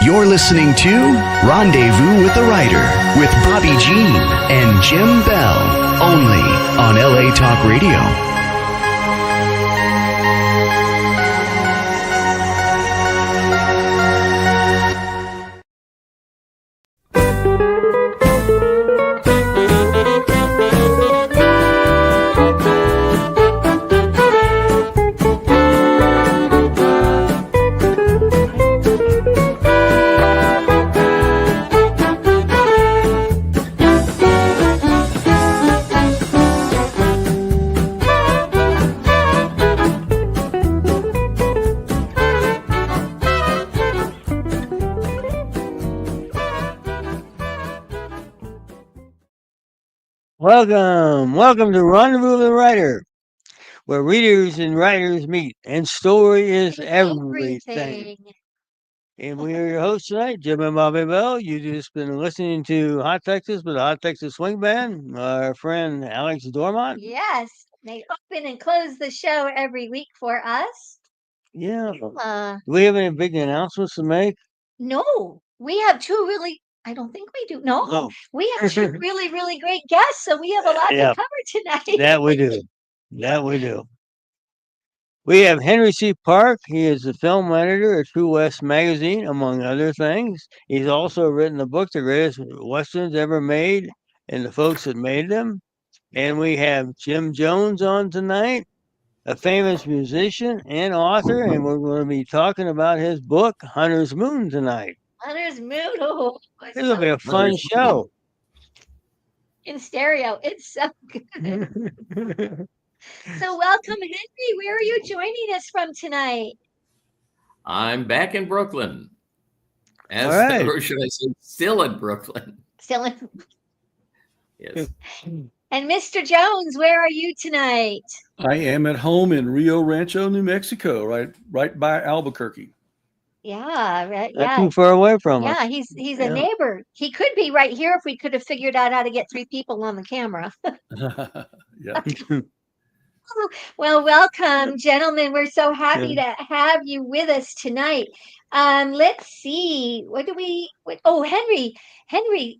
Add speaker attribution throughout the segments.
Speaker 1: You're listening to Rendezvous with the Writer with Bobbi Jean and Jim Bell, only on LA Talk Radio.
Speaker 2: Welcome to Rendezvous with the Writer, where readers and writers meet, and story is everything. And we are your hosts tonight, Jim and Bobby Bell. You just been listening to Hot Texas with the Hot Texas Swing Band, our friend Alex Dormont.
Speaker 3: Yes, they open and close the show every week for us.
Speaker 2: Yeah. Do we have any big announcements to make?
Speaker 3: No, we have two really. I don't think we do. No,
Speaker 2: Oh.
Speaker 3: we have two really great guests, so we have a lot to cover tonight.
Speaker 2: That we do. We have Henry C. Park. He is the film editor at True West magazine, among other things. He's also written the book, The Greatest Westerns Ever Made, and the folks that made them. And we have Jim Jones on tonight, a famous musician and author, and we're going to be talking about his book, Hunter's Moon, tonight.
Speaker 3: Hunter's Moon. Oh,
Speaker 2: this will be a fun show.
Speaker 3: In stereo. It's so good. So welcome, Henry. Where are you joining us from tonight?
Speaker 4: I'm back in Brooklyn. Or should I say still in Brooklyn?
Speaker 3: Still in.
Speaker 4: Yes.
Speaker 3: And Mr. Jones, where are you tonight?
Speaker 5: I am at home in Rio Rancho, New Mexico, right by Albuquerque.
Speaker 3: Yeah, right.
Speaker 2: Not too far away from us.
Speaker 3: Yeah, he's a neighbor. He could be right here if we could have figured out how to get three people on the camera.
Speaker 5: Yeah.
Speaker 3: Well, welcome, gentlemen. We're so happy to have you with us tonight. Let's see. Henry.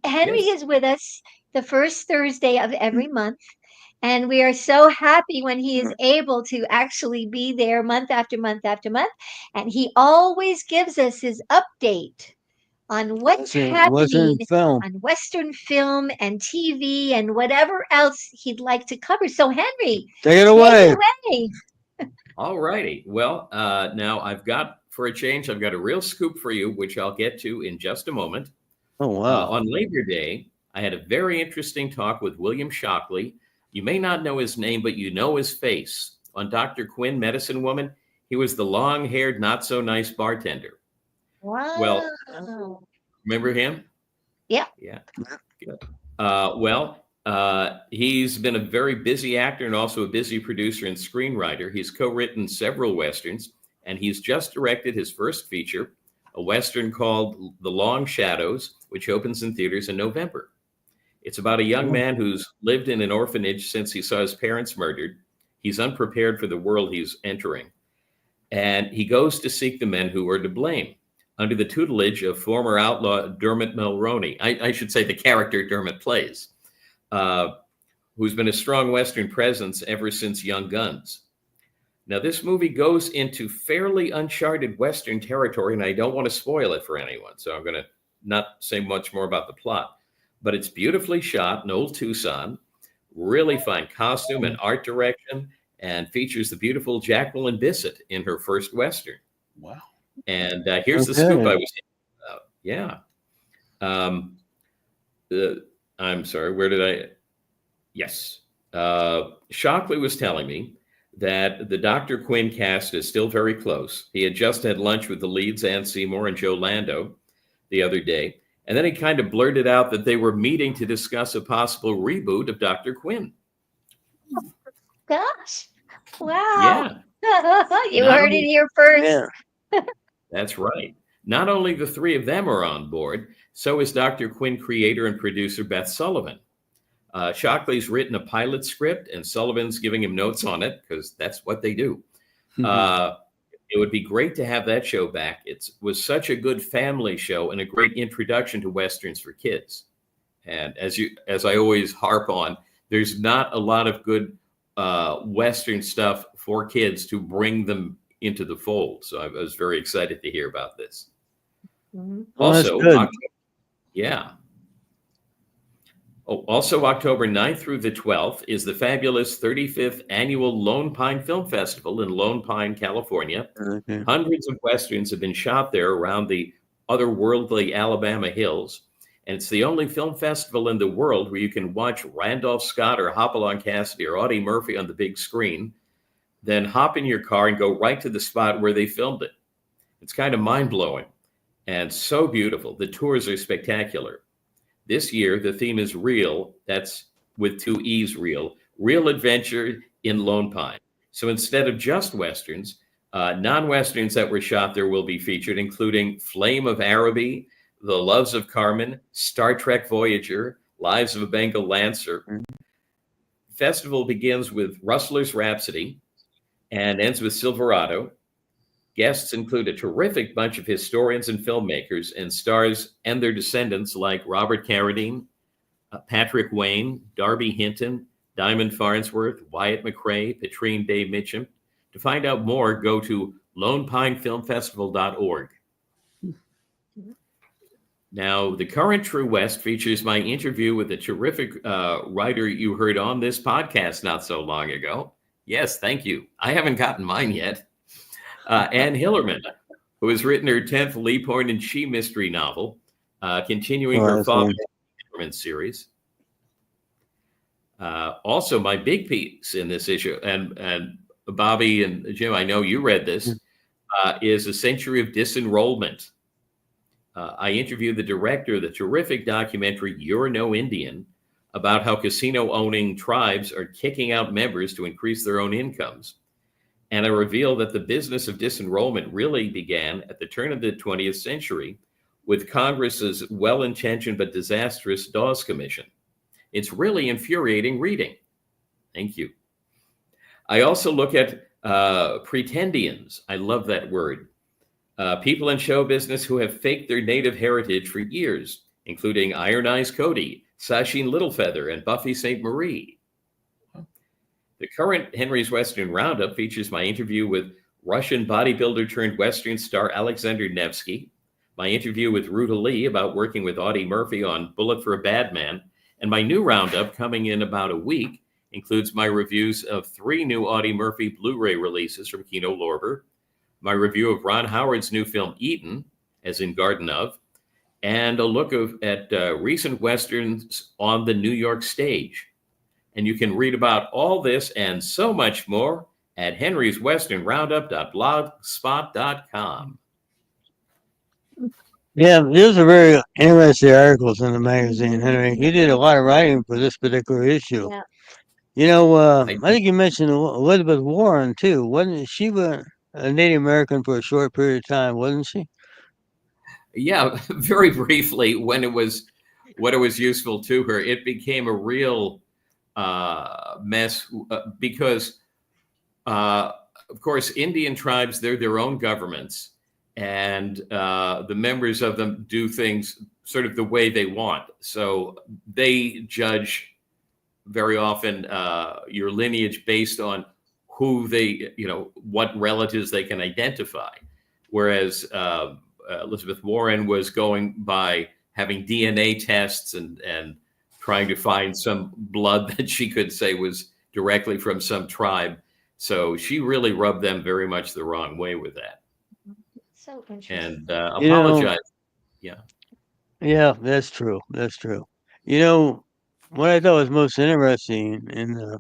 Speaker 3: Henry is with us the first Thursday of every month. And we are so happy when he is able to actually be there month after month after month. And he always gives us his update on what's happening on Western film and TV and whatever else he'd like to cover. So, Henry,
Speaker 2: take it away.
Speaker 4: All righty. Well, now I've got a real scoop for you, which I'll get to in just a moment.
Speaker 2: Oh, wow.
Speaker 4: On Labor Day, I had a very interesting talk with William Shockley. You may not know his name, but you know his face. On Dr. Quinn, Medicine Woman, he was the long-haired, not-so-nice bartender.
Speaker 3: Wow.
Speaker 4: Well, remember him?
Speaker 3: Yeah.
Speaker 4: Yeah. Good. He's been a very busy actor and also a busy producer and screenwriter. He's co-written several Westerns, and he's just directed his first feature, a Western called The Long Shadows, which opens in theaters in November. It's about a young man who's lived in an orphanage since he saw his parents murdered. He's unprepared for the world he's entering, and he goes to seek the men who are to blame under the tutelage of former outlaw Dermot Mulroney. I should say the character Dermot plays, who's been a strong Western presence ever since Young Guns. Now, this movie goes into fairly uncharted Western territory, and I don't want to spoil it for anyone, so I'm going to not say much more about the plot. But it's beautifully shot in old Tucson, really fine costume and art direction, and features the beautiful Jacqueline Bisset in her first Western.
Speaker 5: Wow.
Speaker 4: And here's the scoop I was thinking about. Yeah. I'm sorry, where did I? Yes. Shockley was telling me that the Dr. Quinn cast is still very close. He had just had lunch with the leads, Ann Seymour and Joe Lando, the other day. And then he kind of blurted out that they were meeting to discuss a possible reboot of Dr. Quinn.
Speaker 3: Gosh. Wow.
Speaker 4: Yeah.
Speaker 3: You heard it here first.
Speaker 4: Yeah. That's right. Not only the three of them are on board, so is Dr. Quinn creator and producer Beth Sullivan. Shockley's written a pilot script, and Sullivan's giving him notes on it because that's what they do. It would be great to have that show back. It was such a good family show and a great introduction to Westerns for kids. And as I always harp on, there's not a lot of good Western stuff for kids to bring them into the fold. So I was very excited to hear about this.
Speaker 3: Mhm.
Speaker 2: Well, that's
Speaker 4: Also,
Speaker 2: good.
Speaker 4: yeah. Oh, also, October 9th through the 12th is the fabulous 35th Annual Lone Pine Film Festival in Lone Pine, California.
Speaker 2: Okay.
Speaker 4: Hundreds of Westerns have been shot there around the otherworldly Alabama hills. And it's the only film festival in the world where you can watch Randolph Scott or Hopalong Cassidy or Audie Murphy on the big screen, then hop in your car and go right to the spot where they filmed it. It's kind of mind-blowing and so beautiful. The tours are spectacular. This year, the theme is real. That's with 2 E's, real adventure in Lone Pine. So instead of just Westerns, non-Westerns that were shot there will be featured, including Flame of Araby, The Loves of Carmen, Star Trek Voyager, Lives of a Bengal Lancer. Festival begins with Rustler's Rhapsody and ends with Silverado. Guests include a terrific bunch of historians and filmmakers and stars and their descendants like Robert Carradine, Patrick Wayne, Darby Hinton, Diamond Farnsworth, Wyatt McCrae, Patrine Day Mitchum. To find out more, go to lonepinefilmfestival.org. Now, the current True West features my interview with a terrific writer you heard on this podcast not so long ago. Yes, thank you. I haven't gotten mine yet. Anne Hillerman, who has written her 10th Leaphorn and She mystery novel, continuing her Father Hillerman series. Also, my big piece in this issue, and Bobbi and Jim, I know you read this, is A Century of Disenrollment. I interviewed the director of the terrific documentary You're No Indian about how casino-owning tribes are kicking out members to increase their own incomes. And I revealed that the business of disenrollment really began at the turn of the 20th century with Congress's well-intentioned but disastrous Dawes Commission. It's really infuriating reading. Thank you. I also look at pretendians. I love that word. People in show business who have faked their native heritage for years, including Iron Eyes Cody, Sasheen Littlefeather, and Buffy St. Marie. The current Henry's Western Roundup features my interview with Russian bodybuilder turned Western star Alexander Nevsky, my interview with Ruta Lee about working with Audie Murphy on Bullet for a Bad Man, and my new roundup coming in about a week includes my reviews of 3 new Audie Murphy Blu-ray releases from Kino Lorber, my review of Ron Howard's new film Eden, as in Garden of, and a look at recent Westerns on the New York stage. And you can read about all this and so much more at henryswesternroundup.blogspot.com.
Speaker 2: Yeah, those are very interesting articles in the magazine, Henry. You did a lot of writing for this particular issue.
Speaker 3: Yeah.
Speaker 2: You know, I think you mentioned Elizabeth Warren, too. Wasn't she a Native American for a short period of time, wasn't she?
Speaker 4: Yeah, very briefly, when it was useful to her, it became a real mess because, of course, Indian tribes, they're their own governments, and the members of them do things sort of the way they want. So they judge very often your lineage based on who they, what relatives they can identify. Whereas Elizabeth Warren was going by having DNA tests and trying to find some blood that she could say was directly from some tribe. So she really rubbed them very much the wrong way with that.
Speaker 3: So interesting.
Speaker 4: And apologize.
Speaker 2: Yeah, that's true. That's true. What I thought was most interesting in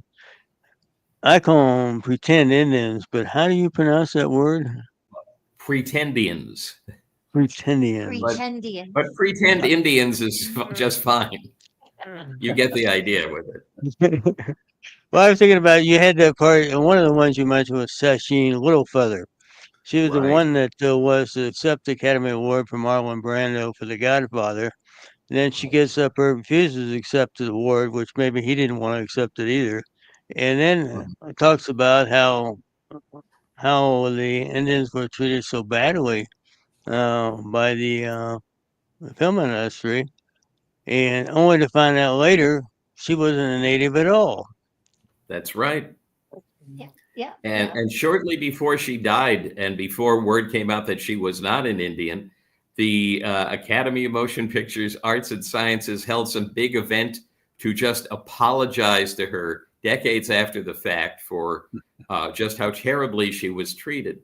Speaker 2: I call them pretend Indians, but how do you pronounce that word?
Speaker 4: Pretendians.
Speaker 2: Pretendians.
Speaker 3: Pretendians.
Speaker 4: But pretend Indians is just fine. You get the idea with it.
Speaker 2: Well, I was thinking about you had that part, and one of the ones you mentioned was Sasheen Littlefeather. She was the
Speaker 4: Right.
Speaker 2: one that was to accept the Academy Award from Marlon Brando for The Godfather. And then she gets up and refuses to accept the award, which maybe he didn't want to accept it either. And then talks about how how the Indians were treated so badly by the film industry, and only to find out later she wasn't a native at all.
Speaker 4: That's right.
Speaker 3: Yeah.
Speaker 4: And shortly before she died, and before word came out that she was not an Indian, the Academy of Motion Pictures Arts and Sciences held some big event to just apologize to her decades after the fact for just how terribly she was treated.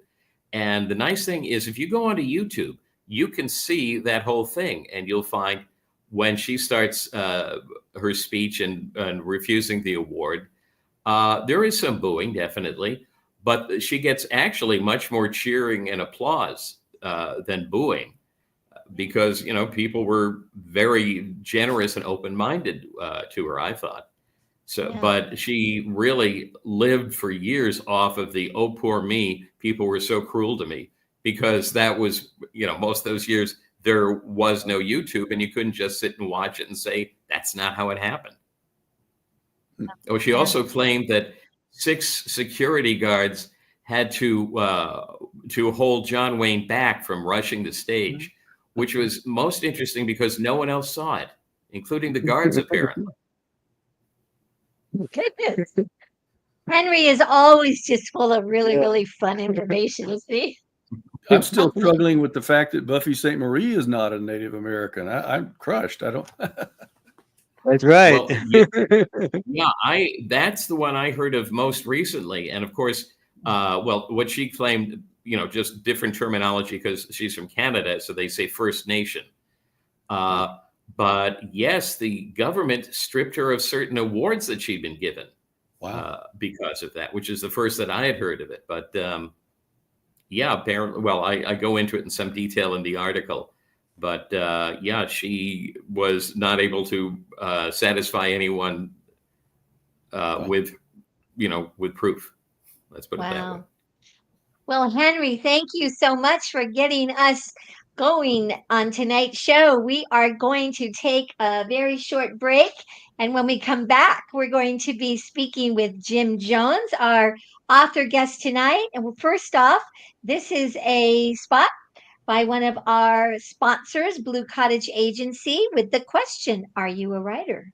Speaker 4: And the nice thing is, if you go onto YouTube, you can see that whole thing, and you'll find when she starts her speech and refusing the award, there is some booing, definitely, but she gets actually much more cheering and applause than booing, because people were very generous and open-minded to her, I thought. So,
Speaker 3: Yeah.
Speaker 4: but she really lived for years off of the "oh poor me, people were so cruel to me," because that was most of those years there was no YouTube, and you couldn't just sit and watch it and say that's not how it happened. Oh, she
Speaker 3: Yeah.
Speaker 4: also claimed that 6 security guards had to hold John Wayne back from rushing the stage, which was most interesting because no one else saw it, including the guards, apparently.
Speaker 3: Goodness. Henry is always just full of really, really fun information, isn't he?
Speaker 5: I'm still struggling with the fact that Buffy St. Marie is not a Native American. I'm crushed. I don't.
Speaker 2: That's right.
Speaker 4: Well, yeah, that's the one I heard of most recently. And of course, what she claimed, just different terminology because she's from Canada, so they say First Nation. But yes, the government stripped her of certain awards that she'd been given.
Speaker 5: Wow.
Speaker 4: Because of that, which is the first that I had heard of it. But yeah, apparently, well, I go into it in some detail in the article. But yeah, she was not able to satisfy anyone with proof. Let's put it that way.
Speaker 3: Wow. Well, Henry, thank you so much for getting us going on tonight's show. We are going to take a very short break. And when we come back, we're going to be speaking with Jim Jones, our author guest tonight. And first off, this is a spot by one of our sponsors, Blue Cottage Agency, with the question, are you a writer?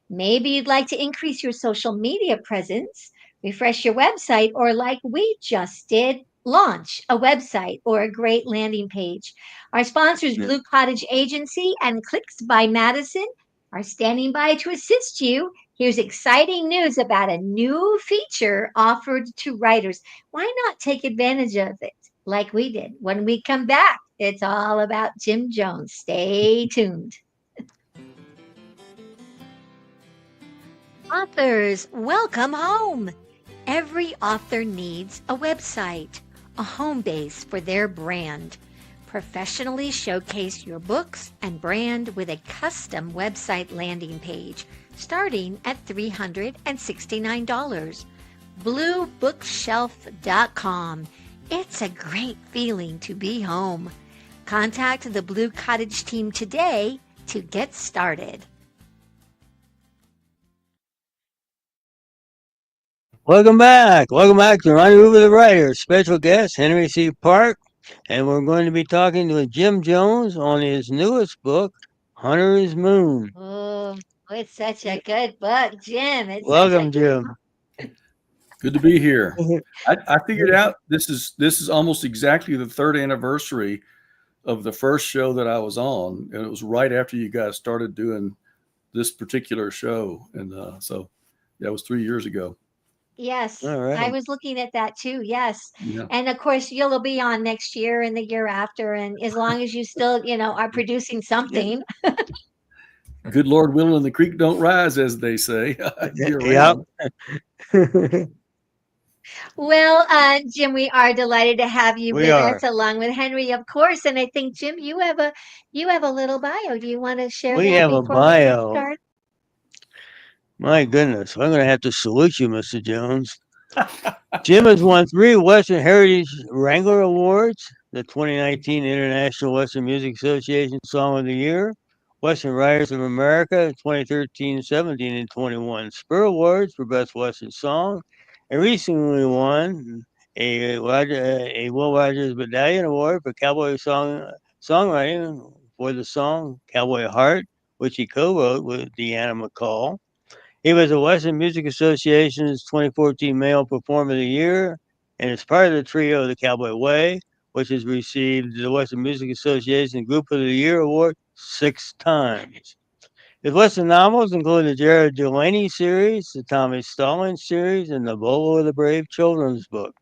Speaker 3: Maybe you'd like to increase your social media presence, refresh your website, or like we just did, launch a website or a great landing page. Our sponsors, Blue Cottage Agency and Clicks by Madison, are standing by to assist you. Here's exciting news about a new feature offered to writers. Why not take advantage of it like we did? When we come back, it's all about Jim Jones. Stay tuned. Authors, welcome home. Every author needs a website, a home base for their brand. Professionally showcase your books and brand with a custom website landing page starting at $369. BlueBookshelf.com. It's a great feeling to be home. Contact the Blue Cottage team today to get started.
Speaker 2: Welcome back. Welcome back to Rendezvous with the Writer. Special guest, Henry C. Park. And we're going to be talking to Jim Jones on his newest book, Hunter's Moon.
Speaker 3: Oh, it's such a good book, Jim.
Speaker 2: Welcome, Jim.
Speaker 5: Good to be here. I figured out this is almost exactly the 3rd anniversary of the first show that I was on, and it was right after you guys started doing this particular show, and so that was 3 years ago.
Speaker 3: Yes,
Speaker 2: All right.
Speaker 3: I was looking at that too. Yes.
Speaker 5: Yeah.
Speaker 3: And of course, you'll be on next year and the year after. And as long as you still, are producing something.
Speaker 5: Good Lord willing, the creek don't rise, as they say.
Speaker 2: Yep.
Speaker 3: Well, Jim, we are delighted to have you
Speaker 2: We
Speaker 3: with
Speaker 2: are.
Speaker 3: us, along with Henry, of course. And I think, Jim, you have a little bio. Do you want to share
Speaker 2: We
Speaker 3: that
Speaker 2: have a
Speaker 3: before we get
Speaker 2: bio.
Speaker 3: started?
Speaker 2: My goodness. I'm going to have to salute you, Mr. Jones. Jim has won 3 Western Heritage Wrangler Awards, the 2019 International Western Music Association Song of the Year, Western Writers of America 2013, 17, and 21 Spur Awards for Best Western Song, and recently won a Will Rogers Medallion Award for cowboy songwriting for the song "Cowboy Heart," which he co-wrote with Deanna McCall. He was the Western Music Association's 2014 Male Performer of the Year and is part of the trio The Cowboy Way, which has received the Western Music Association Group of the Year award 6 times. His Western novels include the Jared Delaney series, the Tommy Stallings series, and the Bolo of the Brave children's book.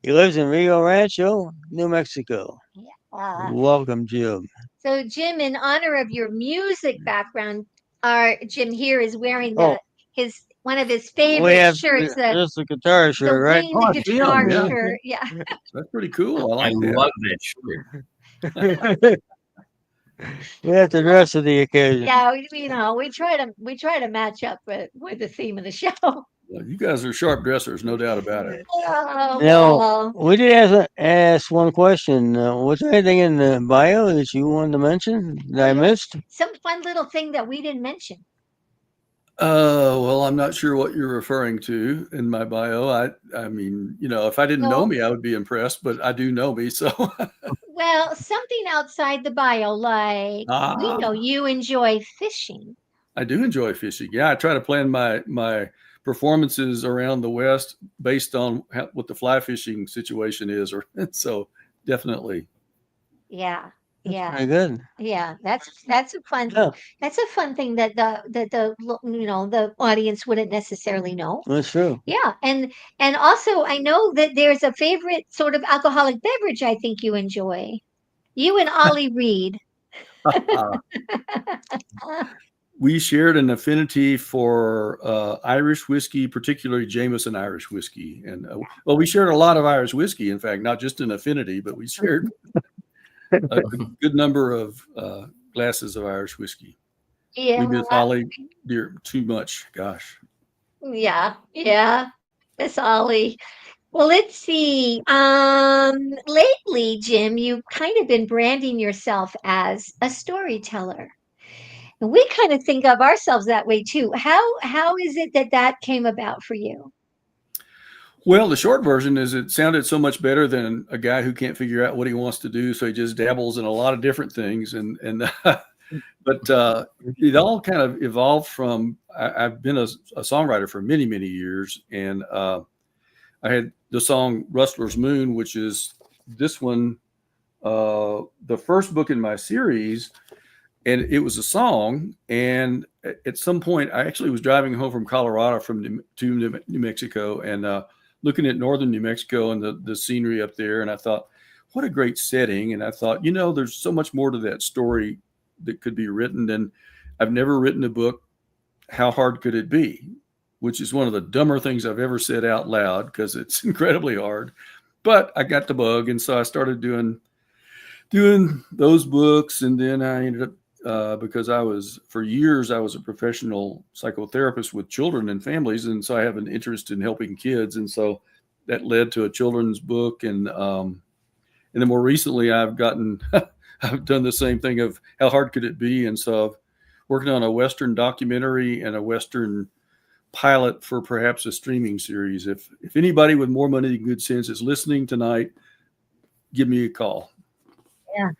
Speaker 2: He lives in Rio Rancho, New Mexico.
Speaker 3: Yeah.
Speaker 2: Welcome, Jim.
Speaker 3: So, Jim, in honor of your music background, our Jim here is wearing his one of his favorite shirts,
Speaker 2: just a guitar shirt,
Speaker 3: the
Speaker 2: right?
Speaker 3: Wayne the guitar
Speaker 5: yeah.
Speaker 3: shirt. Yeah.
Speaker 5: That's pretty cool. I
Speaker 4: I
Speaker 5: like that.
Speaker 4: love that shirt.
Speaker 2: We have to dress for the occasion.
Speaker 3: Yeah, we try to match up with the theme of the show.
Speaker 5: Well, you guys are sharp dressers, no doubt about it.
Speaker 3: Oh,
Speaker 2: Now,
Speaker 3: well,
Speaker 2: we did ask one question. Was there anything in the bio that you wanted to mention that I missed?
Speaker 3: some fun little thing that we didn't mention.
Speaker 5: Well, I'm not sure what you're referring to in my bio. I mean, if I didn't know me, I would be impressed, but I do know me, so.
Speaker 3: Well, something outside the bio, like we know you enjoy fishing.
Speaker 5: I do enjoy fishing. Yeah, I try to plan my performances around the West based on what the fly fishing situation is, so definitely.
Speaker 3: Yeah. Yeah.
Speaker 2: Very good.
Speaker 3: Yeah, that's a fun
Speaker 2: Yeah,
Speaker 3: that's a fun thing that the audience wouldn't necessarily know.
Speaker 2: that's true.
Speaker 3: Yeah, and also I know that there's a favorite sort of alcoholic beverage I think you enjoy. You and Ollie Reed.
Speaker 5: We shared an affinity for Irish whiskey, particularly Jameson Irish whiskey, and we shared a lot of Irish whiskey. In fact, not just an affinity, but we shared a good number of glasses of Irish whiskey.
Speaker 3: Yeah.
Speaker 5: We miss Ollie too much. Gosh.
Speaker 3: Yeah. Miss Ollie. Well, let's see. Lately, Jim, you've kind of been branding yourself as a storyteller. And we kind of think of ourselves that way too. How is it that came about for you?
Speaker 5: Well, the short version is it sounded so much better than a guy who can't figure out what he wants to do, so he just dabbles in a lot of different things. But it all kind of evolved from I've been a songwriter for many, many years, and I had the song Rustler's Moon, which is this one, the first book in my series. And it was a song. And at some point, I actually was driving home from Colorado to New Mexico and looking at northern New Mexico and the scenery up there. And I thought, what a great setting. And I thought, there's so much more to that story that could be written. And I've never written a book. How hard could it be? Which is one of the dumber things I've ever said out loud because it's incredibly hard. But I got the bug. And so I started doing those books. And then I ended up, because for years, I was a professional psychotherapist with children and families. And so I have an interest in helping kids. And so that led to a children's book. And then more recently, I've done the same thing of how hard could it be? And so I've working on a Western documentary and a Western pilot for perhaps a streaming series. If anybody with more money and good sense is listening tonight, give me a call.
Speaker 3: Yeah.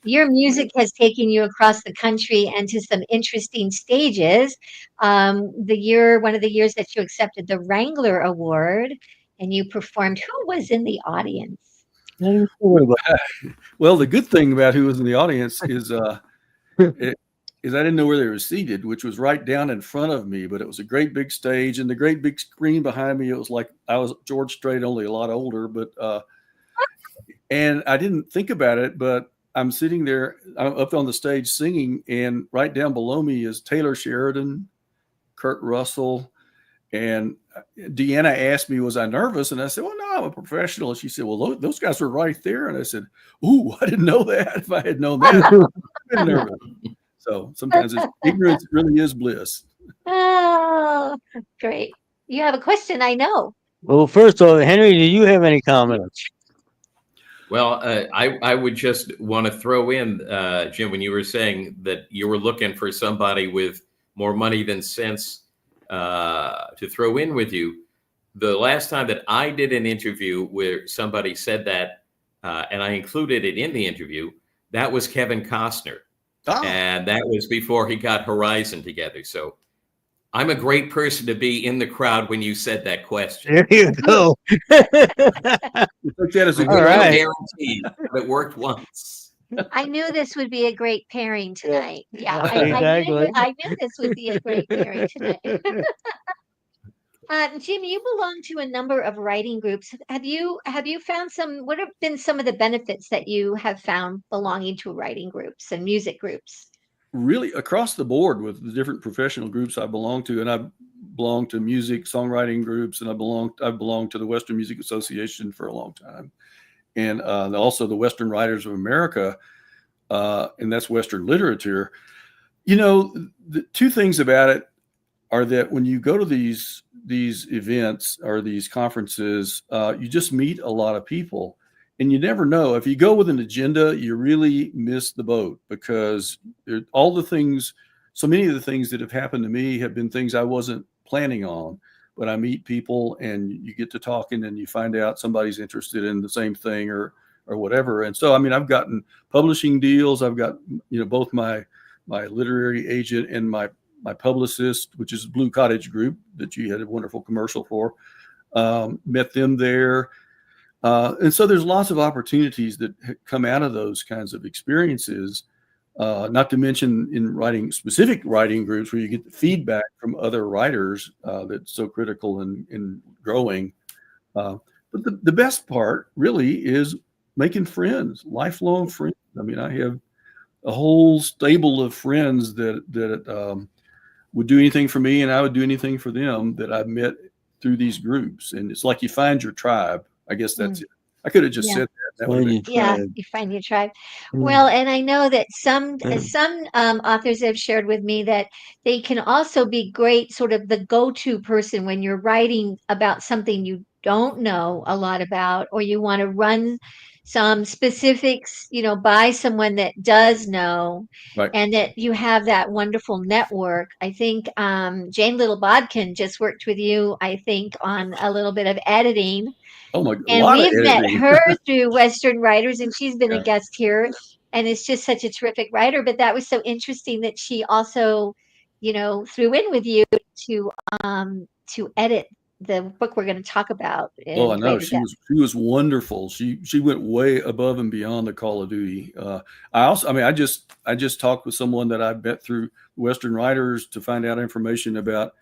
Speaker 3: Your music has taken you across the country and to some interesting stages. One of the years that you accepted the Wrangler Award and you performed, who was in the audience?
Speaker 5: Well, the good thing about who was in the audience is I didn't know where they were seated, which was right down in front of me, but it was a great big stage and the great big screen behind me. It was like I was George Strait, only a lot older, but and I didn't think about it, but I'm sitting there, I'm up on the stage singing, and right down below me is Taylor Sheridan, Kurt Russell, and Deanna asked me, was I nervous? And I said, well, no, I'm a professional. And she said, well, those guys were right there. And I said, ooh, I didn't know that. If I had known that, I'd been nervous. So sometimes ignorance really is bliss.
Speaker 3: Oh, great. You have a question, I know.
Speaker 2: Well, first of all, Henry, do you have any comments?
Speaker 4: Well, I would just want to throw in, Jim, when you were saying that you were looking for somebody with more money than sense to throw in with you. the last time that I did an interview where somebody said that, and I included it in the interview, that was Kevin Costner. And that was before he got Horizon together. So I'm a great person to be in the crowd when you said that question.
Speaker 2: There you go.
Speaker 5: You took that as a
Speaker 4: I
Speaker 5: good
Speaker 2: All right.
Speaker 4: guarantee it worked once.
Speaker 3: I knew this would be a great pairing tonight. Yeah,
Speaker 2: Exactly.
Speaker 3: I knew this would be a great pairing tonight. Jim, you belong to a number of writing groups. Have you found some? What have been some of the benefits that you have found belonging to writing groups and music groups?
Speaker 5: Really across the board with the different professional groups I belong to, and I belong to music songwriting groups, and I belong to the Western Music Association for a long time, and also the Western Writers of America, and that's Western literature. You know, the two things about it are that when you go to these events or these conferences, you just meet a lot of people. And you never know. If you go with an agenda, you really miss the boat, because all the things, so many of the things that have happened to me have been things I wasn't planning on. But I meet people and you get to talking and you find out somebody's interested in the same thing or whatever. And so, I mean, I've gotten publishing deals. I've got, both my literary agent and my publicist, which is Blue Cottage Group that you had a wonderful commercial for, met them there. And so there's lots of opportunities that come out of those kinds of experiences, not to mention in specific writing groups where you get the feedback from other writers that's so critical in growing. But the best part really is making friends, lifelong friends. I mean, I have a whole stable of friends that would do anything for me and I would do anything for them that I've met through these groups. And it's like you find your tribe. I guess that's it. I could have just said that.
Speaker 3: You find your tribe. Well, and I know that some authors have shared with me that they can also be great, sort of the go-to person when you're writing about something you don't know a lot about, or you want to run some specifics, by someone that does know,
Speaker 5: Right.
Speaker 3: and that you have that wonderful network. I think Jane Little Bodkin just worked with you, I think, on a little bit of editing.
Speaker 5: Oh my God.
Speaker 3: And we've met her through Western Writers, and she's been a guest here, and is just such a terrific writer. But that was so interesting that she also, threw in with you to edit the book we're going to talk about.
Speaker 5: Oh, I know. She was wonderful. She went way above and beyond the Call of Duty. I just talked with someone that I met through Western Writers to find out information about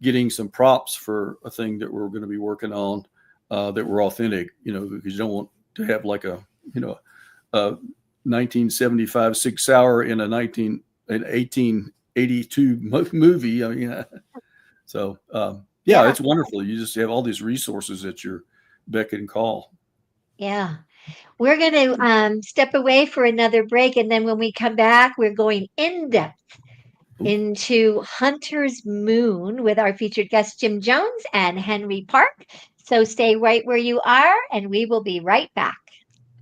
Speaker 5: getting some props for a thing that we're going to be working on. That were authentic, because you don't want to have like a 1975 Sig Sauer in an 1882 movie. I mean, so it's wonderful. You just have all these resources at your beck and call.
Speaker 3: Yeah. We're going to step away for another break. And then when we come back, we're going in depth into Hunter's Moon with our featured guests, Jim Jones and Henry Park. So stay right where you are, and we will be right back.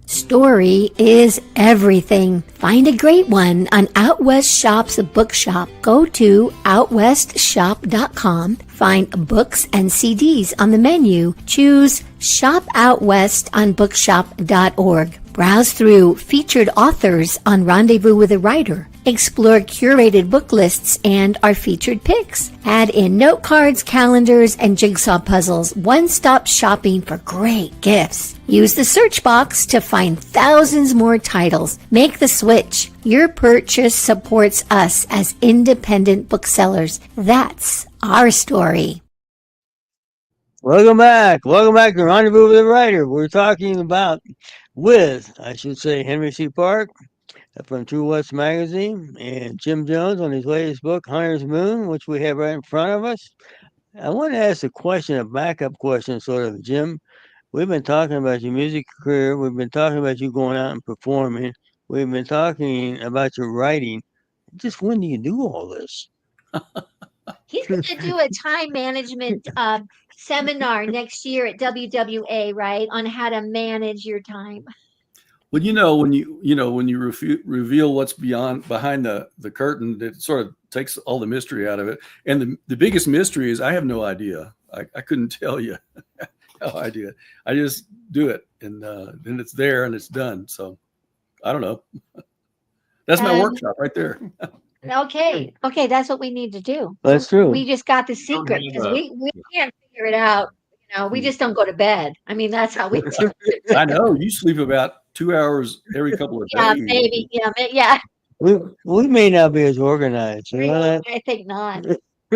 Speaker 6: Story is everything. Find a great one on Out West Shop's bookshop. Go to outwestshop.com. Find books and CDs on the menu. Choose Shop Out West on bookshop.org. Browse through featured authors on Rendezvous with a Writer. Explore curated book lists and our featured picks. Add in note cards, calendars, and jigsaw puzzles. One-stop shopping for great gifts. Use the search box to find thousands more titles. Make the switch. Your purchase supports us as independent booksellers. That's our story.
Speaker 2: Welcome back. Welcome back to Rendezvous with a Writer. We're talking about Henry C. Park from True West Magazine, and Jim Jones on his latest book, Hunter's Moon, which we have right in front of us. I want to ask a backup question, sort of, Jim. We've been talking about your music career. We've been talking about you going out and performing. We've been talking about your writing. Just when do you do all this?
Speaker 3: He's going to do a time management seminar next year at WWA, right, on how to manage your time.
Speaker 5: Well, when you reveal what's behind the curtain, it sort of takes all the mystery out of it. And the biggest mystery is I have no idea. I couldn't tell you how I do it. I just do it, and then it's there and it's done. So I don't know. That's my workshop right there.
Speaker 3: Okay. Okay. That's what we need to do.
Speaker 2: That's true.
Speaker 3: We just got the secret because we can't figure it out. We just don't go to bed. I mean, that's how we do it.
Speaker 5: I know you sleep about 2 hours every couple of
Speaker 3: Yeah,
Speaker 5: days.
Speaker 3: maybe. Yeah, yeah.
Speaker 2: We may not be as organized. You know that?
Speaker 3: I think not.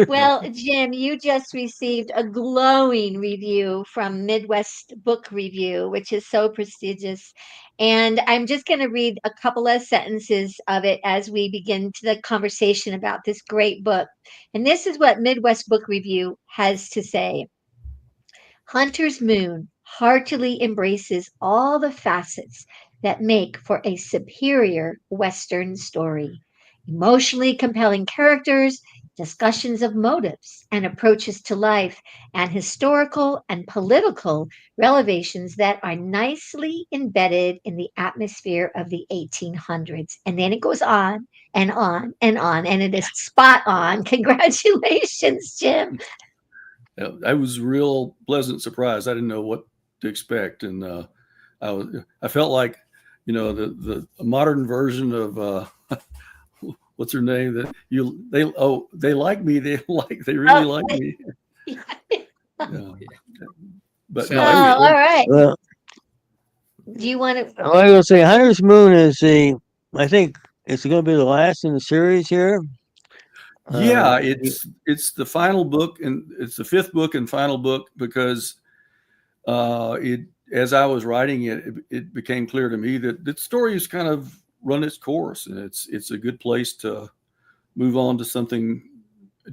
Speaker 3: Well, Jim, you just received a glowing review from Midwest Book Review, which is so prestigious. And I'm just going to read a couple of sentences of it as we begin to the conversation about this great book. And this is what Midwest Book Review has to say. Hunter's Moon heartily embraces all the facets that make for a superior Western story. Emotionally compelling characters, discussions of motives and approaches to life, and historical and political revelations that are nicely embedded in the atmosphere of the 1800s. And then it goes on and on and on, and it is spot on. Congratulations, Jim.
Speaker 5: I was real pleasant surprised. I didn't know what to expect, and I felt like, the modern version of what's her name, that they like me, they really like me. Yeah. But
Speaker 4: So-
Speaker 5: no,
Speaker 3: all right.
Speaker 2: Well,
Speaker 3: Do you want to?
Speaker 2: I was going to say Hunter's Moon is I think it's going to be the last in the series here.
Speaker 5: yeah, it's the final book, and it's the fifth book and final book, because as I was writing it became clear to me that the story has kind of run its course, and it's a good place to move on to something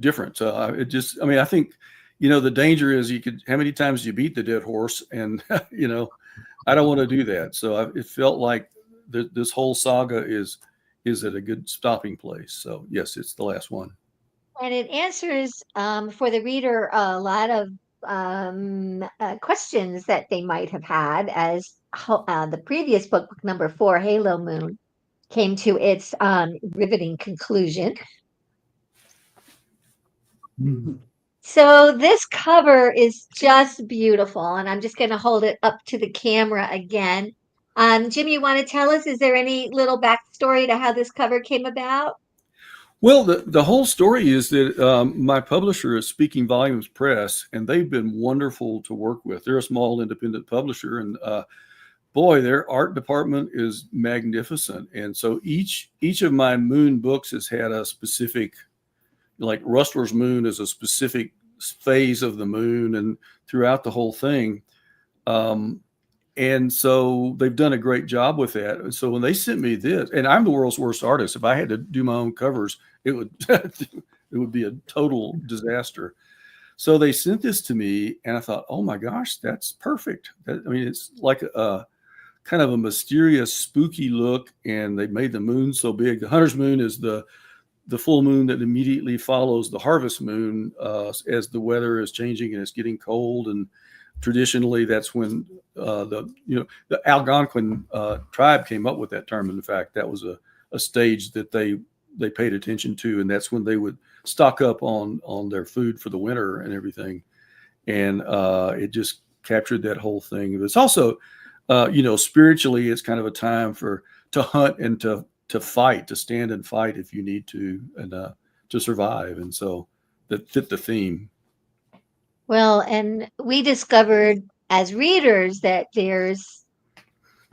Speaker 5: different. So I think, the danger is how many times you beat the dead horse, and I don't want to do that. So it felt like this whole saga is at a good stopping place. So yes, it's the last one.
Speaker 3: And it answers for the reader a lot of questions that they might have had as the previous book number 4, Halo Moon, came to its riveting conclusion. So this cover is just beautiful, and I'm just going to hold it up to the camera again. Jim, you want to tell us, is there any little backstory to how this cover came about?
Speaker 5: Well, the whole story is that my publisher is Speaking Volumes Press, and they've been wonderful to work with. They're a small independent publisher, and boy, their art department is magnificent. And so each of my Moon books has had a specific, like Rustler's Moon is a specific phase of the moon, and throughout the whole thing. And so they've done a great job with that. And so when they sent me this, and I'm the world's worst artist, if I had to do my own covers, it would be a total disaster. So they sent this to me, and I thought, oh my gosh, that's perfect. It's like a kind of a mysterious, spooky look, and they made the moon so big. The Hunter's Moon is the full moon that immediately follows the harvest moon as the weather is changing and it's getting cold. And traditionally, that's when the Algonquin tribe came up with that term. In fact, that was a stage that they paid attention to, and that's when they would stock up on their food for the winter and everything. And it just captured that whole thing. But it's also, spiritually, it's kind of a time to hunt and to fight, to stand and fight if you need to, and to survive. And so that fit the theme.
Speaker 3: Well, and we discovered as readers that there's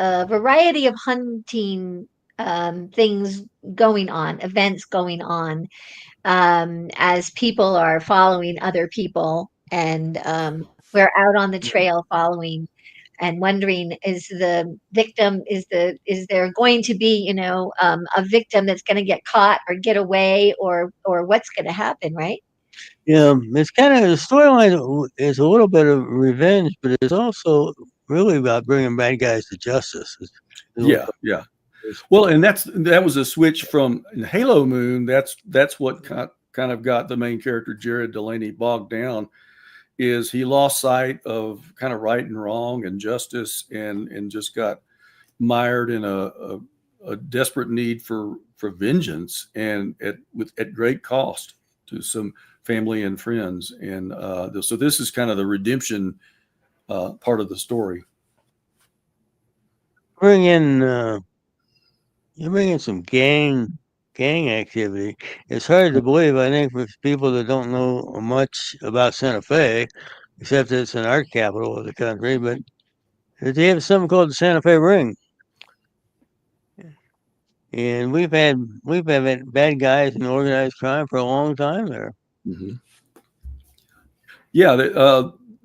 Speaker 3: a variety of hunting things going on, events going on, as people are following other people, and we're out on the trail following and wondering, is there going to be, a victim that's going to get caught or get away, or what's going to happen, right?
Speaker 2: Yeah, it's kind of the storyline is a little bit of revenge, but it's also really about bringing bad guys to justice.
Speaker 5: Yeah. Well, and that was a switch from Halo Moon. That's what kind of got the main character Jared Delaney bogged down. Is he lost sight of kind of right and wrong and justice, and just got mired in a desperate need for vengeance, and at great cost to some family and friends. And so this is kind of the redemption part of the story.
Speaker 2: Bring in you bring in some gang activity. It's hard to believe, I think, for people that don't know much about Santa Fe, except that it's an art capital of the country. But they have something called the Santa Fe Ring, and we've had bad guys and organized crime for a long time there.
Speaker 5: Mm-hmm. Yeah,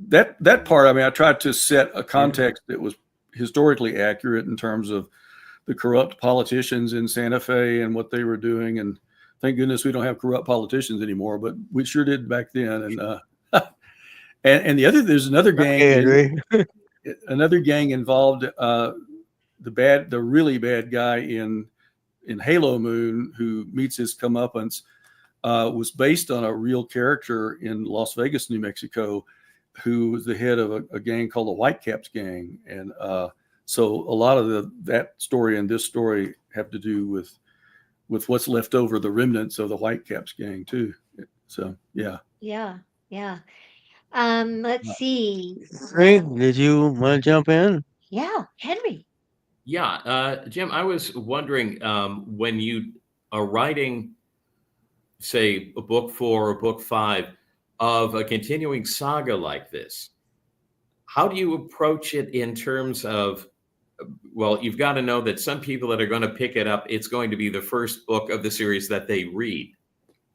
Speaker 5: that part. I mean, I tried to set a context that was historically accurate in terms of the corrupt politicians in Santa Fe and what they were doing. And thank goodness we don't have corrupt politicians anymore, but we sure did back then. And and there's another gang, another gang involved. The really bad guy in Halo Moon, who meets his comeuppance, was based on a real character in Las Vegas, New Mexico, who was the head of a gang called the Whitecaps Gang. And so a lot of that story and this story have to do with what's left over, the remnants of the Whitecaps Gang too. So yeah.
Speaker 3: Let's see.
Speaker 2: Frank, did you want to jump in?
Speaker 3: Yeah, Henry.
Speaker 4: Yeah, Jim, I was wondering, when you are writing, say, a book 4 or book 5 of a continuing saga like this, how do you approach it in terms of, well, you've got to know that some people that are going to pick it up, it's going to be the first book of the series that they read.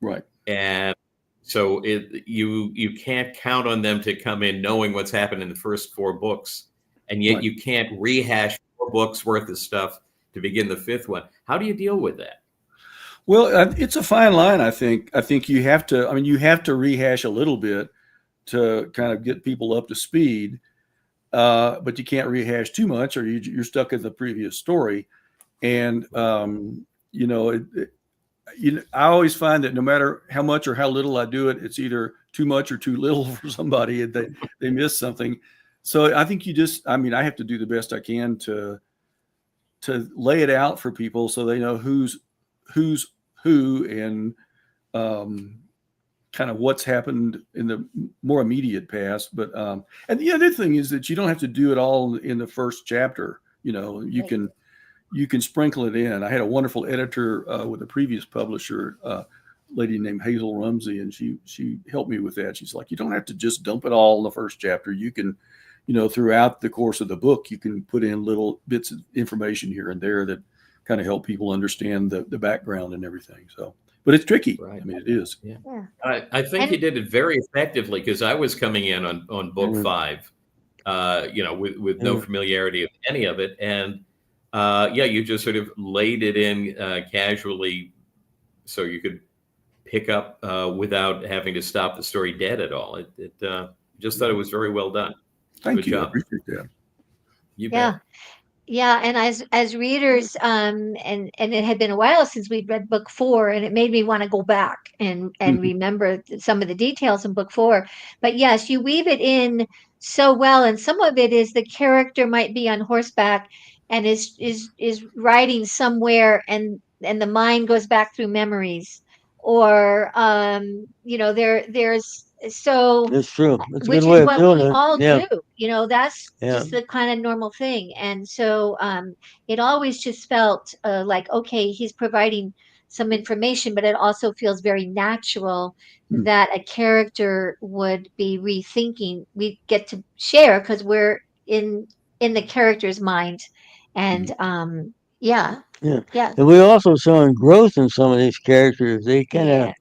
Speaker 5: Right.
Speaker 4: And so you can't count on them to come in knowing what's happened in the first 4 books. And yet you can't rehash 4 books worth of stuff to begin the 5th one. How do you deal with that?
Speaker 5: Well, it's a fine line, I think. I think you have to rehash a little bit to kind of get people up to speed, but you can't rehash too much or you're stuck in the previous story. And, I always find that no matter how much or how little I do it, it's either too much or too little for somebody and they miss something. So I think I have to do the best I can to lay it out for people so they know who's who and kind of what's happened in the more immediate past. But and the other thing is that you don't have to do it all in the first chapter. You can sprinkle it in. I had a wonderful editor with a previous publisher, lady named Hazel Rumsey, and she helped me with that. She's like, you don't have to just dump it all in the first chapter. You can, throughout the course of the book, you can put in little bits of information here and there that kind of help people understand the background and everything. So, but it's tricky. Right. I mean, it is.
Speaker 4: Yeah. I think you did it very effectively because I was coming in on book 5, with no familiarity of any of it. And you just sort of laid it in casually so you could pick up without having to stop the story dead at all. It just thought it was very well done.
Speaker 5: Thank you. I appreciate that.
Speaker 4: You bet.
Speaker 3: Yeah, and as readers, and it had been a while since we'd read book 4, and it made me want to go back and remember some of the details in book 4. But yes, you weave it in so well, and some of it is the character might be on horseback and is riding somewhere, and the mind goes back through memories, or there's. So
Speaker 2: it's true. It's
Speaker 3: which
Speaker 2: a good way
Speaker 3: is
Speaker 2: of
Speaker 3: what
Speaker 2: doing
Speaker 3: we
Speaker 2: it.
Speaker 3: all do. That's just the kind of normal thing. And so it always just felt like, okay, he's providing some information, but it also feels very natural that a character would be rethinking. We get to share because we're in the character's mind. And yeah.
Speaker 2: And we also saw growth in some of these characters. They kind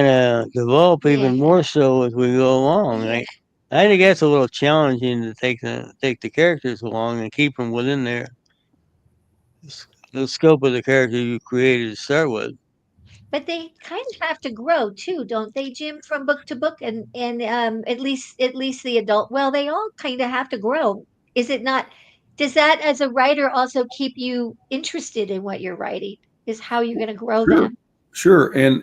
Speaker 2: of develop even more so as we go along. I think that's a little challenging to take the characters along and keep them within the scope of the character you created to start with.
Speaker 3: But they kind of have to grow too, don't they, Jim, from book to book, and at least the adult. Well, they all kind of have to grow. Is it not? Does that, as a writer, also keep you interested in what you're writing? Is how you're going to grow them?
Speaker 5: Sure. And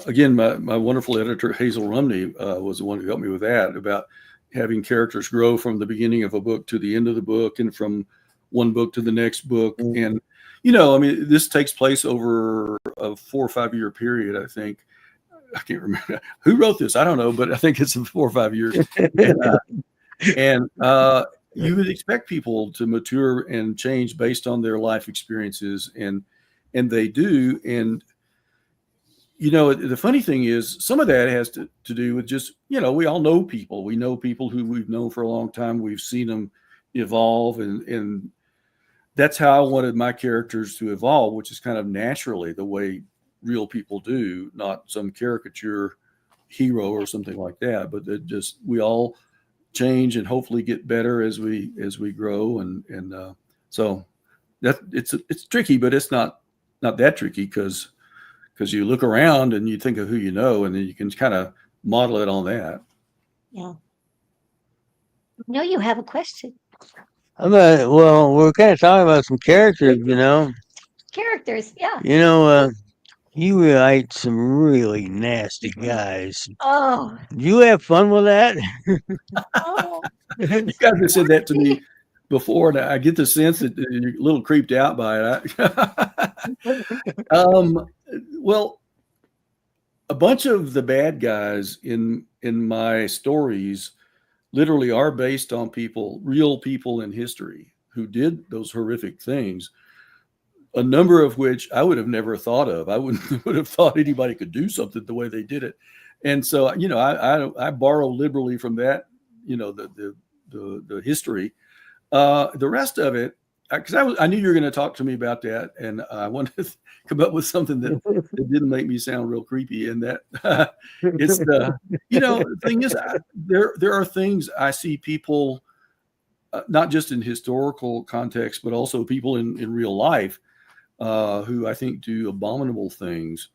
Speaker 5: again, my wonderful editor, Hazel Rumney, was the one who helped me with that, about having characters grow from the beginning of a book to the end of the book and from one book to the next book. And, this takes place over a 4 or 5 year period, I think. I can't remember who wrote this. I don't know, but I think it's 4 or 5 years. And you would expect people to mature and change based on their life experiences, and they do. And the funny thing is, some of that has to do with just, we all know people. We know people who we've known for a long time. We've seen them evolve, and that's how I wanted my characters to evolve, which is kind of naturally the way real people do, not some caricature hero or something like that. But it just, we all change and hopefully get better as we grow, and so that it's tricky, but it's not that tricky because you look around and you think of who you know, and then you can kind of model it on that.
Speaker 3: Yeah. No, you have a question.
Speaker 2: Well, we're kind of talking about some characters,
Speaker 3: Characters, yeah.
Speaker 2: You write some really nasty guys.
Speaker 3: Oh,
Speaker 2: Do you have fun with that?
Speaker 3: oh.
Speaker 5: You guys have said that to me before, and I get the sense that you're a little creeped out by it. Well, a bunch of the bad guys in my stories literally are based on real people in history who did those horrific things, a number of which I would have never thought of. I would have thought anybody could do something the way they did it. And so, I borrow liberally from that, the history. The rest of it, because I knew you were going to talk to me about that, and I wanted to come up with something that didn't make me sound real creepy. And that it's the thing is, there are things I see people, not just in historical context, but also people in real life, who I think do abominable things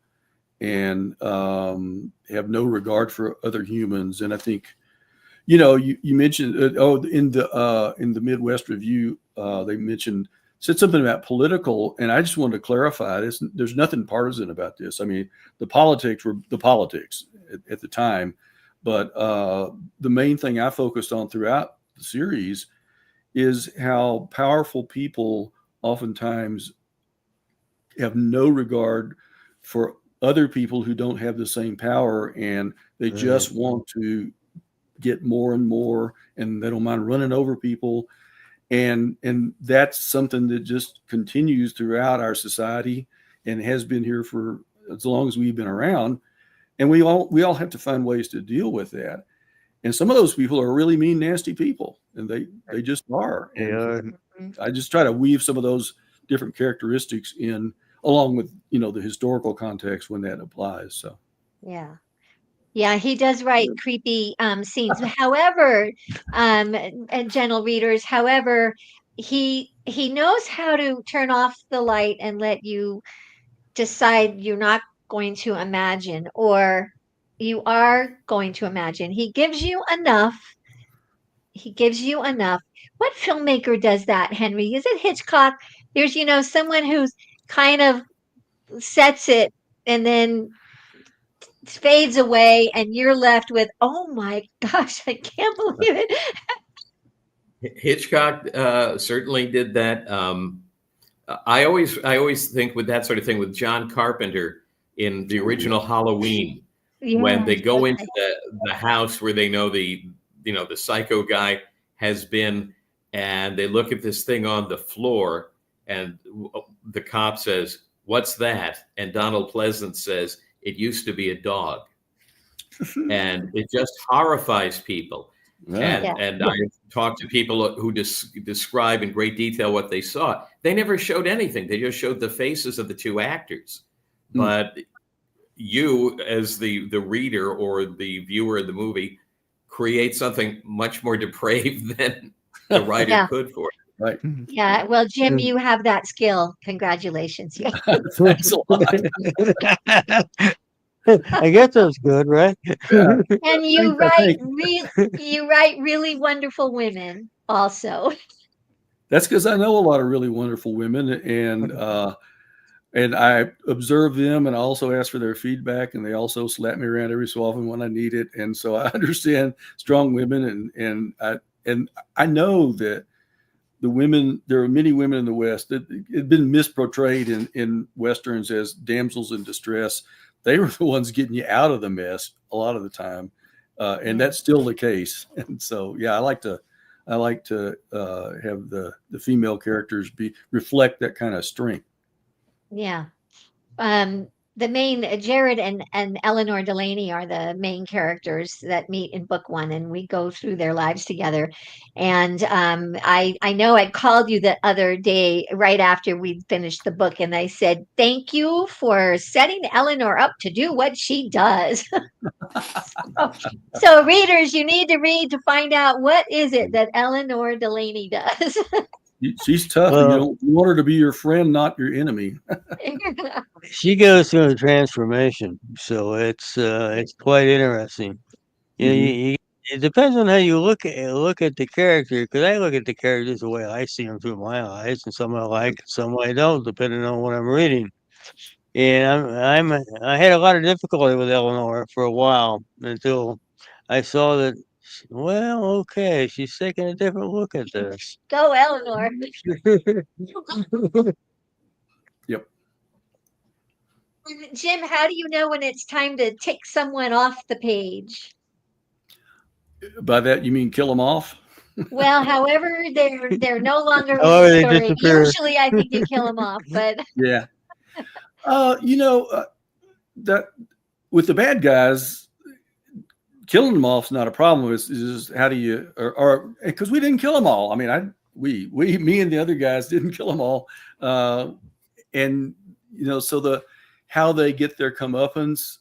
Speaker 5: and have no regard for other humans. And I think, you mentioned in the Midwest Review, they said something about political, and I just wanted to clarify this. There's nothing partisan about this. I mean, the politics were the politics at the time, but the main thing I focused on throughout the series is how powerful people oftentimes have no regard for other people who don't have the same power, and they just want to get more and more, and they don't mind running over people. And that's something that just continues throughout our society and has been here for as long as we've been around. And we all have to find ways to deal with that. And some of those people are really mean, nasty people, and they just are. And I just try to weave some of those different characteristics in, along with, the historical context when that applies. So,
Speaker 3: Yeah, he does write creepy scenes. However, and gentle readers, he knows how to turn off the light and let you decide you're not going to imagine, or you are going to imagine. He gives you enough. What filmmaker does that, Henry? Is it Hitchcock? There's, someone who's kind of sets it and then fades away, and you're left with, oh my gosh, I can't believe it.
Speaker 4: Hitchcock certainly did that. I always think with that sort of thing with John Carpenter in the original Halloween, when they go into the house where they know the psycho guy has been, and they look at this thing on the floor, and the cop says, "What's that?" And Donald Pleasance says, "It used to be a dog." And it just horrifies people. Right. And I talked to people who describe in great detail what they saw. They never showed anything. They just showed the faces of the two actors. But you, as the reader or the viewer of the movie, create something much more depraved than the writer could for it.
Speaker 5: Right.
Speaker 3: Yeah. Well, Jim, you have that skill. Congratulations.
Speaker 5: Thanks a lot.
Speaker 2: I guess that's good, right?
Speaker 5: Yeah.
Speaker 3: And you write really wonderful women also.
Speaker 5: That's because I know a lot of really wonderful women, and I observe them, and I also ask for their feedback, and they also slap me around every so often when I need it. And so I understand strong women, and I know that there are many women in the West that have been misportrayed in Westerns as damsels in distress. they were the ones getting you out of the mess a lot of the time. And that's still the case. And so, yeah, I like to have the female characters reflect that kind of strength.
Speaker 3: Yeah. The main Jared and Eleanor Delaney are the main characters that meet in book one, and we go through their lives together. And I know I called you the other day right after we'd finished the book, and I said, thank you for setting Eleanor up to do what she does. So readers, you need to read to find out what is it that Eleanor Delaney does.
Speaker 5: She's tough.
Speaker 2: Well,
Speaker 5: you want her to be your friend, not your enemy.
Speaker 2: she goes through a transformation, so it's quite interesting. It depends on how you look at the character, because I look at the characters the way I see them through my eyes, and some I like, and some I don't, depending on what I'm reading. And I had a lot of difficulty with Eleanor for a while until I saw that. Well, okay, she's taking a different look at this.
Speaker 3: Go, Eleanor.
Speaker 5: Yep.
Speaker 3: Jim, how do you know when it's time to take someone off the page?
Speaker 5: By that, you mean kill them off?
Speaker 3: Well, however, they're no longer in
Speaker 2: However
Speaker 3: the
Speaker 2: they
Speaker 3: story.
Speaker 2: disappear.
Speaker 3: Usually, I think you kill them off, but
Speaker 5: Yeah. That with the bad guys, killing them off is not a problem. Is how do you, or because we didn't kill them all. I mean, me and the other guys didn't kill them all. And, so how they get their comeuppance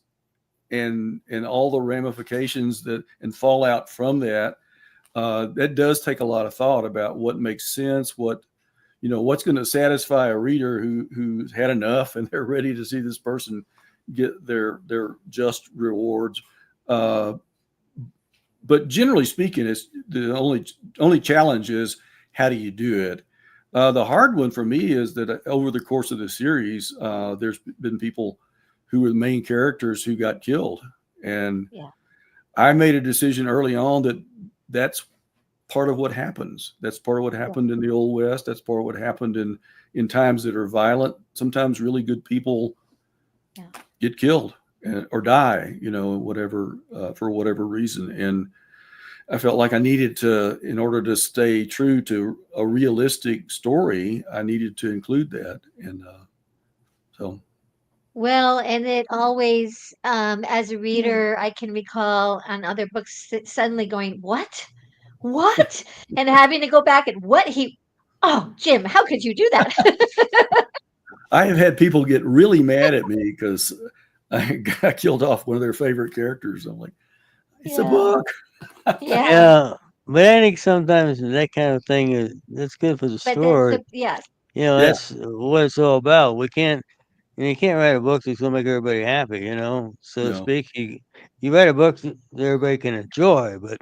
Speaker 5: and all the ramifications and fallout from that, that does take a lot of thought about what makes sense, what's going to satisfy a reader who's had enough and they're ready to see this person get their just rewards. But generally speaking, it's the only challenge is how do you do it? The hard one for me is that over the course of the series, there's been people who were the main characters who got killed. And I made a decision early on that's part of what happens. That's part of what happened in the Old West. That's part of what happened in times that are violent. Sometimes really good people get killed or die, whatever, for whatever reason. And I felt like I needed to, in order to stay true to a realistic story, I needed to include that. And so.
Speaker 3: well, and it always, as a reader, I can recall on other books suddenly going, what? And having to go back and Jim, how could you do that?
Speaker 5: I have had people get really mad at me because I killed off one of their favorite characters. I'm like, it's a book.
Speaker 2: Yeah, but I think sometimes that kind of thing that's good for the story. That's what it's all about. You can't write a book that's gonna make everybody happy, so to speak. You write a book that everybody can enjoy, but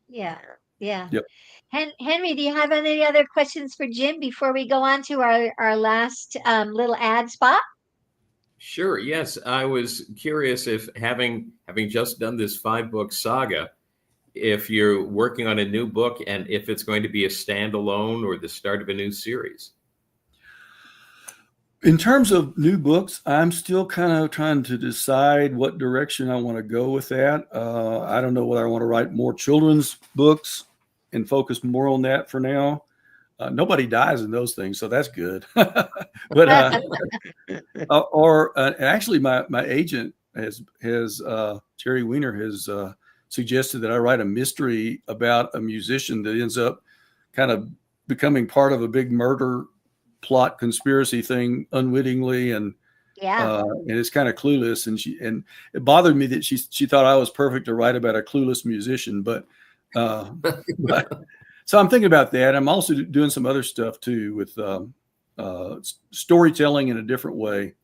Speaker 3: yeah.
Speaker 5: Yep.
Speaker 3: Henry, do you have any other questions for Jim before we go on to our last little ad spot?
Speaker 4: Sure. Yes, I was curious if having just done this 5-book saga, if you're working on a new book and if it's going to be a standalone or the start of a new series.
Speaker 5: In terms of new books, I'm still kind of trying to decide what direction I want to go with that. I don't know whether I want to write more children's books and focus more on that for now. Nobody dies in those things, so that's good. But actually, my agent has Jerry Weiner has suggested that I write a mystery about a musician that ends up kind of becoming part of a big murder plot conspiracy thing unwittingly, and it's kind of clueless. And it bothered me that she thought I was perfect to write about a clueless musician, but so I'm thinking about that. I'm also doing some other stuff too with storytelling in a different way.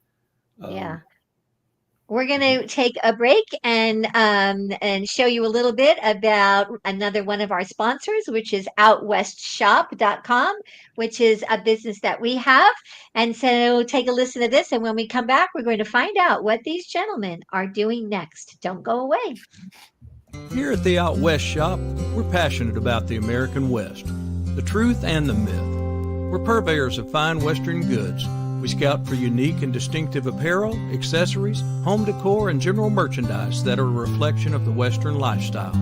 Speaker 3: We're going to take a break and show you a little bit about another one of our sponsors, which is OutWestShop.com, which is a business that we have. And so take a listen to this. And when we come back, we're going to find out what these gentlemen are doing next. Don't go away.
Speaker 7: Here at the Out West Shop, we're passionate about the American West, the truth and the myth. We're purveyors of fine Western goods, We scout for unique and distinctive apparel, accessories, home decor, and general merchandise that are a reflection of the Western lifestyle.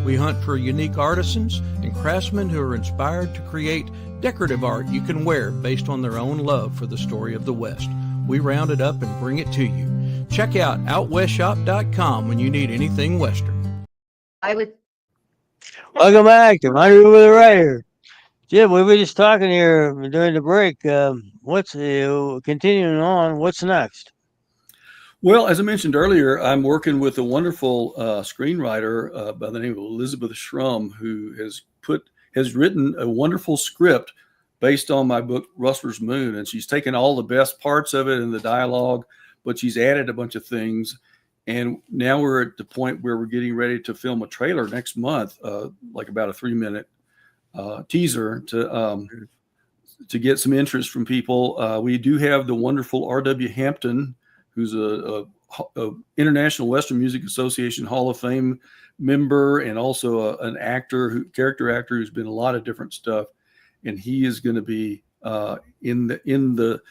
Speaker 7: We hunt for unique artisans and craftsmen who are inspired to create decorative art you can wear based on their own love for the story of the West. We round it up and bring it to you. Check out OutWestShop.com when you need anything Western.
Speaker 2: Welcome back to Rendezvous with the Writer. Jim, we were just talking here during the break. What's continuing on? What's next?
Speaker 5: Well, as I mentioned earlier, I'm working with a wonderful screenwriter by the name of Elizabeth Shrum, who has written a wonderful script based on my book Rustler's Moon, and she's taken all the best parts of it and the dialogue, but she's added a bunch of things. And now we're at the point where we're getting ready to film a trailer next month, like about a 3-minute teaser to get some interest from people. We do have the wonderful R.W. Hampton, who's a International Western Music Association Hall of Fame member and also an character actor who's been in a lot of different stuff. And he is going to be in the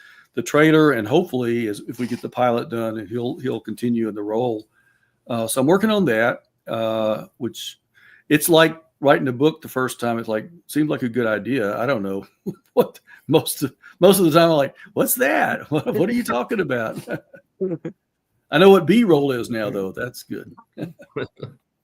Speaker 5: trailer, and hopefully, if we get the pilot done, and he'll continue in the role. So I'm working on that, which it's like writing a book the first time. It's like seemed like a good idea. I don't know what most of the time I'm like, what's that? What are you talking about? I know what B-roll is now, though. That's good.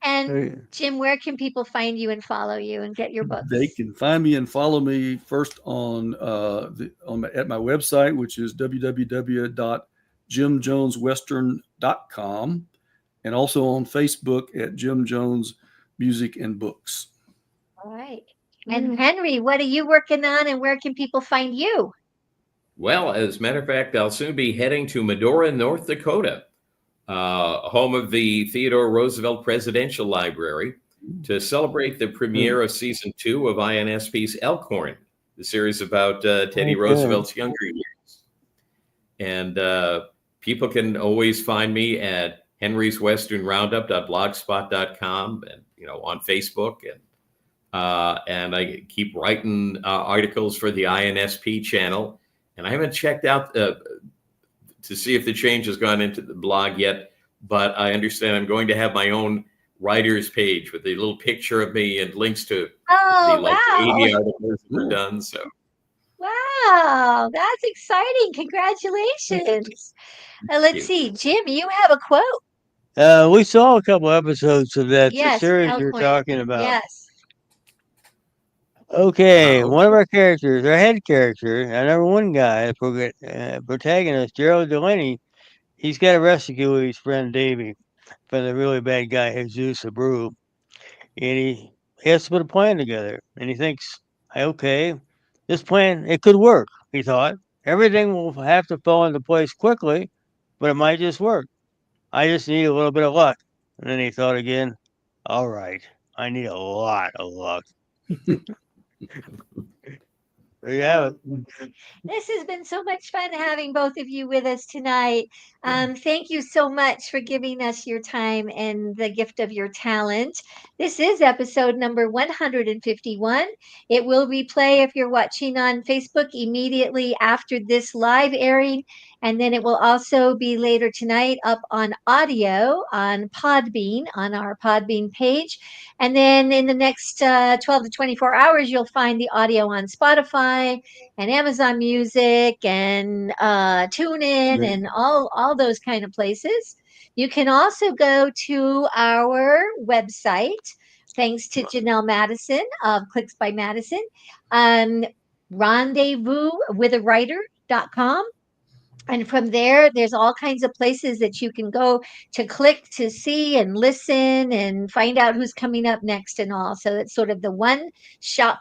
Speaker 3: And Jim, where can people find you and follow you and get your books?
Speaker 5: They can find me and follow me first on at my website, which is www.jimjoneswestern.com, and also on Facebook at Jim Jones Music and Books.
Speaker 3: All right. And Henry, what are you working on, and where can people find you?
Speaker 4: Well, as a matter of fact, I'll soon be heading to Medora, North Dakota, home of the Theodore Roosevelt Presidential Library, to celebrate the premiere of season 2 of INSP's Elkhorn, the series about Teddy Roosevelt's younger years. And people can always find me at henryswesternroundup.blogspot.com and on Facebook, and I keep writing articles for the INSP channel. And I haven't checked out to see if the change has gone into the blog yet, but I understand I'm going to have my own writer's page with a little picture of me and links to the 80 articles that were done. So,
Speaker 3: wow, that's exciting! Congratulations. Let's see, Jim, you have a quote.
Speaker 2: We saw a couple episodes of that series
Speaker 3: Elkhorn.
Speaker 2: you're talking about.
Speaker 3: Yes.
Speaker 2: Okay, one of our characters, our head character, our number one guy, protagonist, Gerald Delaney, he's got to rescue his friend Davy from the really bad guy, Jesus Abreu. And he has to put a plan together. And he thinks, okay, this plan, it could work, he thought. Everything will have to fall into place quickly, but it might just work. I just need a little bit of luck. And then he thought again, all right, I need a lot of luck. There you have it.
Speaker 3: This has been so much fun having both of you with us tonight. Thank you so much for giving us your time and the gift of your talent. This is episode number 151. It will replay if you're watching on Facebook immediately after this live airing. And then it will also be later tonight up on audio on Podbean, on our Podbean page. And then in the next 12 to 24 hours, you'll find the audio on Spotify and Amazon Music and TuneIn and all those kind of places. You can also go to our website, thanks to Janelle Madison of Clicks by Madison, rendezvouswithawriter.com. And from there, there's all kinds of places that you can go to click to see and listen and find out who's coming up next and all. So it's sort of the one shop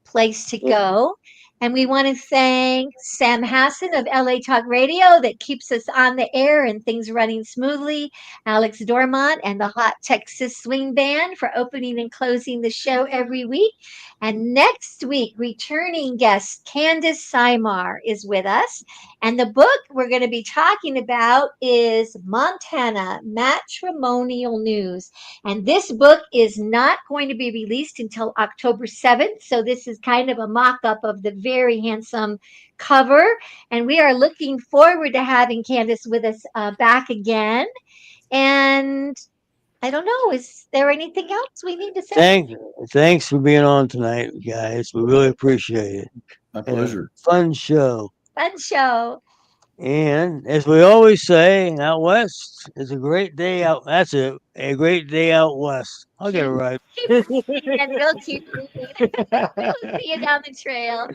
Speaker 3: place to go. And we want to thank Sam Hassan of LA Talk Radio that keeps us on the air and things running smoothly. Alex Dormont and the Hot Texas Swing Band for opening and closing the show every week. And next week, returning guest Candace Simar is with us. And the book we're going to be talking about is Montana Matrimonial News. And this book is not going to be released until October 7th. So this is kind of a mock-up of the very handsome cover. And we are looking forward to having Candace with us back again. And I don't know, is there anything else we need to say?
Speaker 2: Thanks for being on tonight, guys. We really appreciate it.
Speaker 5: My pleasure.
Speaker 2: Fun show.
Speaker 3: Fun show.
Speaker 2: And as we always say, out west is a great day out. That's it. A great day out west. I'll get it right.
Speaker 3: Keep reading. We'll keep reading. We'll see you down the trail.